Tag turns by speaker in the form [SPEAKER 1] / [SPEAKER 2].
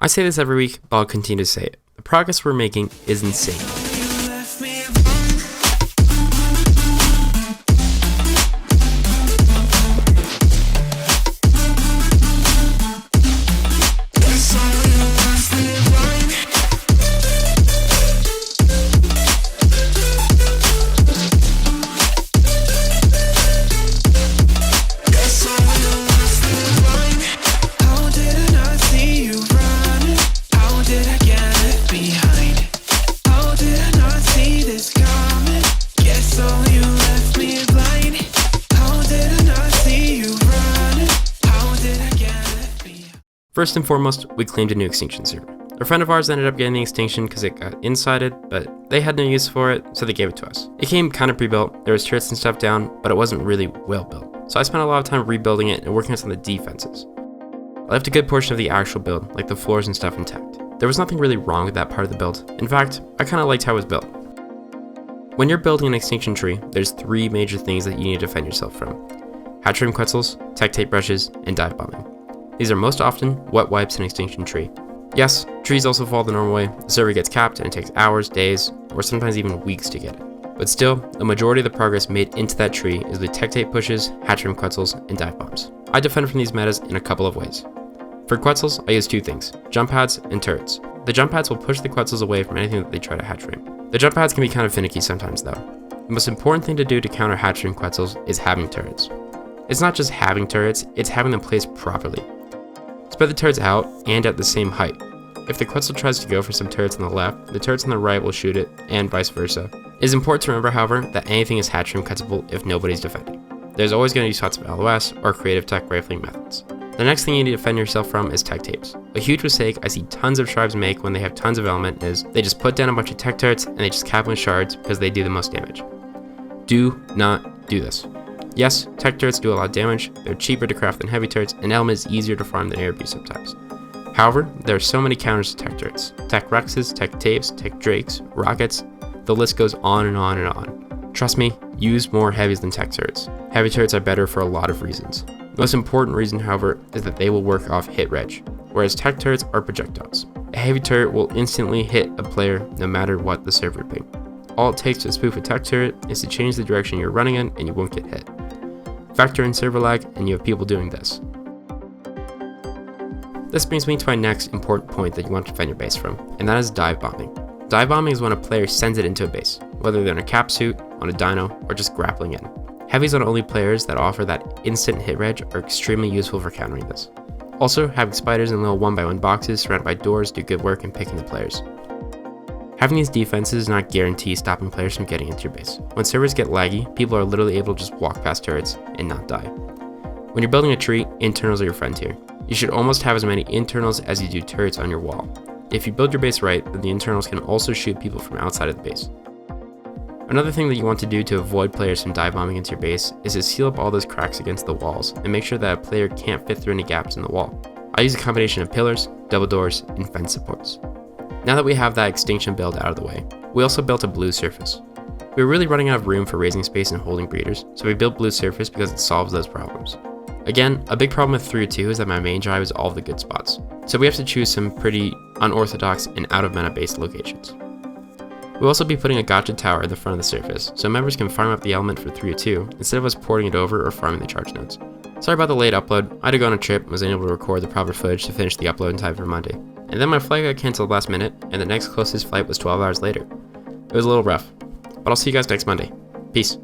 [SPEAKER 1] I say this every week, but I'll continue to say it. The progress we're making is insane. First and foremost, we claimed a new Extinction server. A friend of ours ended up getting the Extinction because it got insided, but they had no use for it, so they gave it to us. It came kind of pre-built, there was turrets and stuff down, but it wasn't really well built. So I spent a lot of time rebuilding it and working on some of the defenses. I left a good portion of the actual build, like the floors and stuff, intact. There was nothing really wrong with that part of the build. In fact, I kind of liked how it was built. When you're building an Extinction tree, there's 3 major things that you need to defend yourself from: hatchroom quetzals, tech tape brushes, and dive bombing. These are most often wet wipes in Extinction tree. Yes, trees also fall the normal way. The server gets capped and it takes hours, days, or sometimes even weeks to get it. But still, the majority of the progress made into that tree is with tech tape pushes, hatchroom quetzals, and dive bombs. I defend from these metas in a couple of ways. For quetzals, I use 2 things: jump pads and turrets. The jump pads will push the quetzals away from anything that they try to hatchroom. The jump pads can be kind of finicky sometimes though. The most important thing to do to counter hatchroom quetzals is having turrets. It's not just having turrets, it's having them placed properly. Spread the turrets out and at the same height. If the quetzal tries to go for some turrets on the left, the turrets on the right will shoot it, and vice versa. It is important to remember, however, that anything is hatchroom quetzable if nobody's defending. There's always going to be spots of LOS or creative tech rifling methods. The next thing you need to defend yourself from is tech tapes. A huge mistake I see tons of tribes make when they have tons of element is they just put down a bunch of tech turrets and they just cap with shards because they do the most damage. Do not do this. Yes, tech turrets do a lot of damage, they're cheaper to craft than heavy turrets, and element is easier to farm than air abuse sometimes. However, there are so many counters to tech turrets. Tech Rexes, tech tapes, tech drakes, rockets, the list goes on and on and on. Trust me, use more heavies than tech turrets. Heavy turrets are better for a lot of reasons. The most important reason, however, is that they will work off hit reg, whereas tech turrets are projectiles. A heavy turret will instantly hit a player no matter what the server ping. All it takes to spoof a tech turret is to change the direction you're running in and you won't get hit. Factor in server lag and you have people doing this. This brings me to my next important point that you want to defend your base from, and that is dive bombing. Dive bombing is when a player sends it into a base, whether they're in a cap suit, on a dino, or just grappling in. Heavies on only players that offer that instant hit reg are extremely useful for countering this. Also, having spiders in little 1x1 boxes surrounded by doors do good work in picking the players. Having these defenses does not guarantee stopping players from getting into your base. When servers get laggy, people are literally able to just walk past turrets and not die. When you're building a tree, internals are your friend here. You should almost have as many internals as you do turrets on your wall. If you build your base right, then the internals can also shoot people from outside of the base. Another thing that you want to do to avoid players from dive bombing into your base is to seal up all those cracks against the walls and make sure that a player can't fit through any gaps in the wall. I use a combination of pillars, double doors, and fence supports. Now that we have that Extinction build out of the way, we also built a blue surface. We were really running out of room for raising space and holding breeders, so we built blue surface because it solves those problems. Again, a big problem with 302 is that my main drive is all of the good spots, so we have to choose some pretty unorthodox and out of meta based locations. We'll also be putting a gotcha tower at the front of the surface, so members can farm up the element for 302 instead of us porting it over or farming the charge nodes. Sorry about the late upload, I had to go on a trip and was unable to record the proper footage to finish the upload in time for Monday. And then my flight got cancelled last minute, and the next closest flight was 12 hours later. It was a little rough, but I'll see you guys next Monday. Peace.